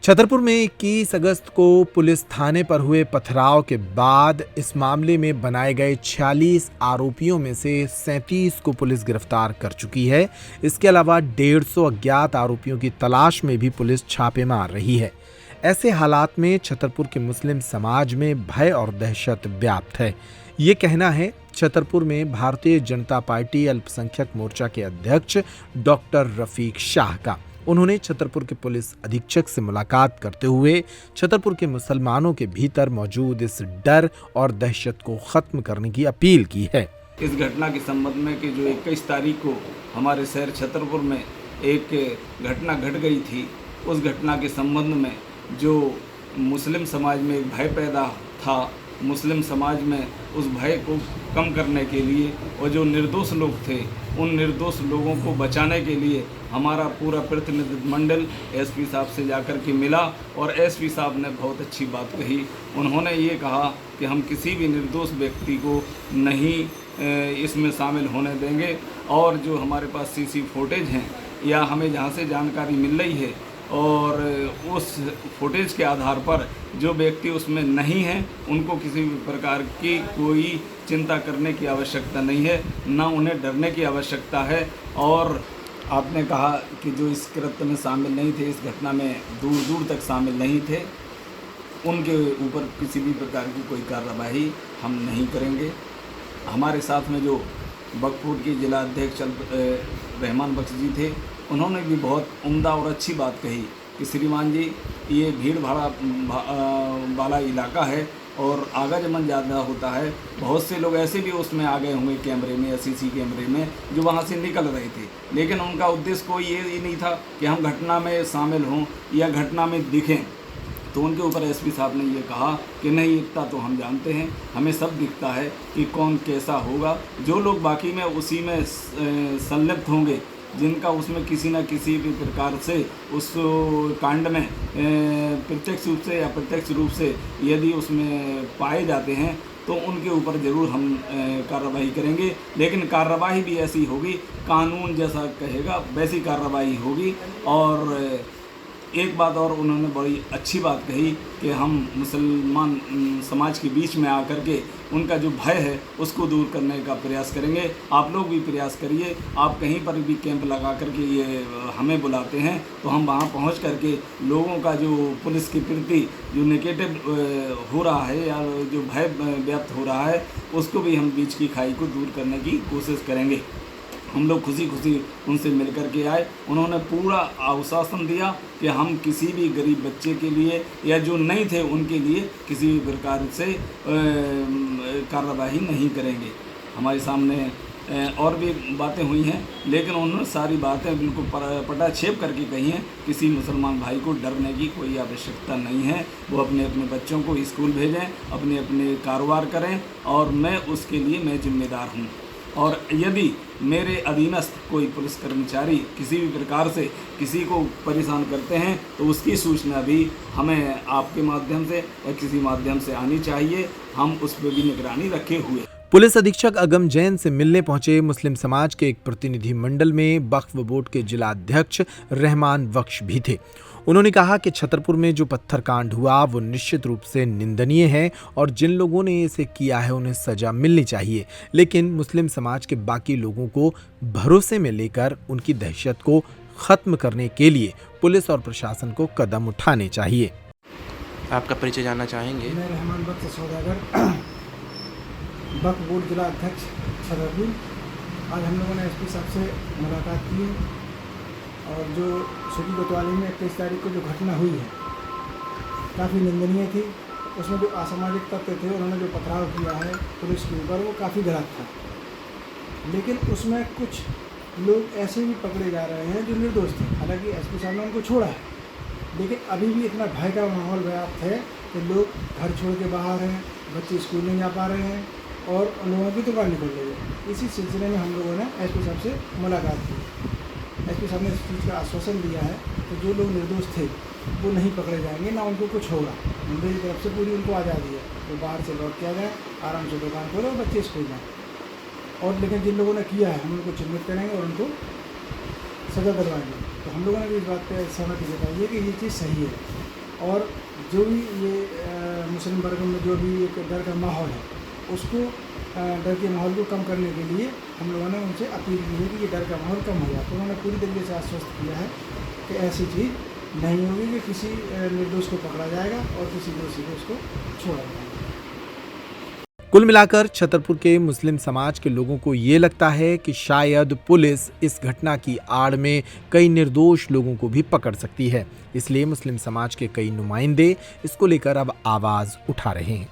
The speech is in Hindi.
छतरपुर में 21 अगस्त को पुलिस थाने पर हुए पथराव के बाद इस मामले में बनाए गए 46 आरोपियों में से 37 को पुलिस गिरफ्तार कर चुकी है। इसके अलावा 150 अज्ञात आरोपियों की तलाश में भी पुलिस छापे मार रही है। ऐसे हालात में छतरपुर के मुस्लिम समाज में भय और दहशत व्याप्त है। ये कहना है छतरपुर में भारतीय जनता पार्टी अल्पसंख्यक मोर्चा के अध्यक्ष डॉक्टर रफीक शाह का। उन्होंने छतरपुर के पुलिस अधीक्षक से मुलाकात करते हुए छतरपुर के मुसलमानों के भीतर मौजूद इस डर और दहशत को खत्म करने की अपील की है। इस घटना के संबंध में कि जो 21 तारीख को हमारे शहर छतरपुर में एक घटना घट गई थी, उस घटना के संबंध में जो मुस्लिम समाज में एक भय पैदा था, मुस्लिम समाज में उस भय को कम करने के लिए और जो निर्दोष लोग थे उन निर्दोष लोगों को बचाने के लिए हमारा पूरा प्रतिनिधि मंडल एसपी साहब से जाकर के मिला और एसपी साहब ने बहुत अच्छी बात कही। उन्होंने ये कहा कि हम किसी भी निर्दोष व्यक्ति को नहीं इसमें शामिल होने देंगे और जो हमारे पास सीसी फुटेज हैं या हमें जहाँ से जानकारी मिल रही है और उस फुटेज के आधार पर जो व्यक्ति उसमें नहीं हैं उनको किसी भी प्रकार की कोई चिंता करने की आवश्यकता नहीं है, ना उन्हें डरने की आवश्यकता है। और आपने कहा कि जो इस कृत्य में शामिल नहीं थे, इस घटना में दूर दूर तक शामिल नहीं थे, उनके ऊपर किसी भी प्रकार की कोई कार्रवाई हम नहीं करेंगे। हमारे साथ में जो बकपुर के जिला अध्यक्ष रहमान बख्श जी थे, उन्होंने भी बहुत उम्दा और अच्छी बात कही कि श्रीमान जी, ये भीड़ भाड़ा वाला इलाका है और आवागमन ज़्यादा होता है। बहुत से लोग ऐसे भी उसमें आ गए होंगे कैमरे में या सीसी कैमरे में जो वहाँ से निकल रहे थे, लेकिन उनका उद्देश्य कोई ये नहीं था कि हम घटना में शामिल हों या घटना में दिखें। तो उनके ऊपर एसपी साहब ने ये कहा कि नहीं, इतना तो हम जानते हैं, हमें सब दिखता है कि कौन कैसा होगा। जो लोग बाकी में उसी में संलिप्त होंगे, जिनका उसमें किसी न किसी भी प्रकार से उस कांड में प्रत्यक्ष रूप से या अप्रत्यक्ष रूप से यदि उसमें पाए जाते हैं तो उनके ऊपर ज़रूर हम कार्रवाई करेंगे। लेकिन कार्रवाई भी ऐसी होगी, कानून जैसा कहेगा वैसी कार्रवाई होगी। और एक बात और उन्होंने बड़ी अच्छी बात कही कि हम मुसलमान समाज के बीच में आकर के उनका जो भय है उसको दूर करने का प्रयास करेंगे। आप लोग भी प्रयास करिए। आप कहीं पर भी कैंप लगा करके ये हमें बुलाते हैं तो हम वहाँ पहुँच करके लोगों का जो पुलिस के प्रति जो नेगेटिव हो रहा है या जो भय व्याप्त हो रहा है उसको भी हम बीच की खाई को दूर करने की कोशिश करेंगे। हम लोग खुशी खुशी उनसे मिल कर के आए। उन्होंने पूरा आश्वासन दिया कि हम किसी भी गरीब बच्चे के लिए या जो नहीं थे उनके लिए किसी भी प्रकार से कार्रवाई नहीं करेंगे। हमारे सामने और भी बातें हुई हैं, लेकिन उन्होंने सारी बातें बिल्कुल पटाक्षेप करके कही हैं। किसी मुसलमान भाई को डरने की कोई आवश्यकता नहीं है। वो अपने अपने बच्चों को स्कूल भेजें, अपने अपने कारोबार करें और मैं उसके लिए मैं जिम्मेदार हूँ। और यदि मेरे अधीनस्थ कोई पुलिस कर्मचारी किसी भी प्रकार से किसी को परेशान करते हैं तो उसकी सूचना भी हमें आपके माध्यम से या किसी माध्यम से आनी चाहिए। हम उस पर भी निगरानी रखे हुए। पुलिस अधीक्षक अगम जैन से मिलने पहुंचे मुस्लिम समाज के एक प्रतिनिधि मंडल में वक्फ बोर्ड के जिला अध्यक्ष रहमान बख्श भी थे। उन्होंने कहा कि छतरपुर में जो पत्थरकांड हुआ वो निश्चित रूप से निंदनीय है और जिन लोगों ने इसे किया है उन्हें सजा मिलनी चाहिए, लेकिन मुस्लिम समाज के बाकी लोगों को भरोसे में लेकर उनकी दहशत को खत्म करने के लिए पुलिस और प्रशासन को कदम उठाने चाहिए। आपका परिचय जानना चाहेंगे? मैं रहमान बख्श सौदागर, वक्फ बोर्ड जिला अध्यक्ष छतरपुर। आज हम लोगों ने एसपी साहब से मुलाकात की और जो सिटी कोतवाली में 21 तारीख को जो घटना हुई है काफ़ी निंदनीय थी। उसमें जो असामाजिक तत्व थे उन्होंने जो पथराव किया है पुलिस के ऊपर वो काफ़ी गलत था, लेकिन उसमें कुछ लोग ऐसे भी पकड़े जा रहे हैं जो निर्दोष थे। हालांकि एसपी साहब ने उनको छोड़ा है, लेकिन अभी भी इतना भय का माहौल व्याप्त है कि लोग घर छोड़ के बाहर हैं, बच्चे स्कूल नहीं जा पा रहे हैं और लोगों की दुकान निकल रही है। इसी सिलसिले में हम लोगों ने एसपी साहब से मुलाकात की। एसपी साहब ने इस चीज़ का आश्वासन दिया है कि जो लोग निर्दोष थे वो नहीं पकड़े जाएंगे, ना उनको कुछ होगा। मुंबई की तरफ से पूरी उनको आज़ादी है, वो बाहर से लौट के आ जाए, आराम से दुकान खोले और बच्चे स्कूल जाएँ। और लेकिन जिन लोगों ने किया है हम उनको चिन्हित करेंगे और उनको सजा दिलवाएंगे। तो हम लोगों ने भी इस बात पर सहमति जताई है कि ये चीज़ सही है। और जो भी ये मुस्लिम वर्ग में जो भी एक डर का माहौल है उसको डर के माहौल को कम करने के लिए हम लोगों ने उनसे अपील की है कि ये डर का माहौल कम हो जाए। तो उन्होंने पूरी तरीके से आश्वस्त किया है कि ऐसी चीज़ नहीं होगी कि किसी निर्दोष को पकड़ा जाएगा और किसी दोषी को उसको छोड़ा जाएगा। कुल मिलाकर छतरपुर के मुस्लिम समाज के लोगों को ये लगता है कि शायद पुलिस इस घटना की आड़ में कई निर्दोष लोगों को भी पकड़ सकती है। इसलिए मुस्लिम समाज के कई नुमाइंदे इसको लेकर अब आवाज उठा रहे हैं।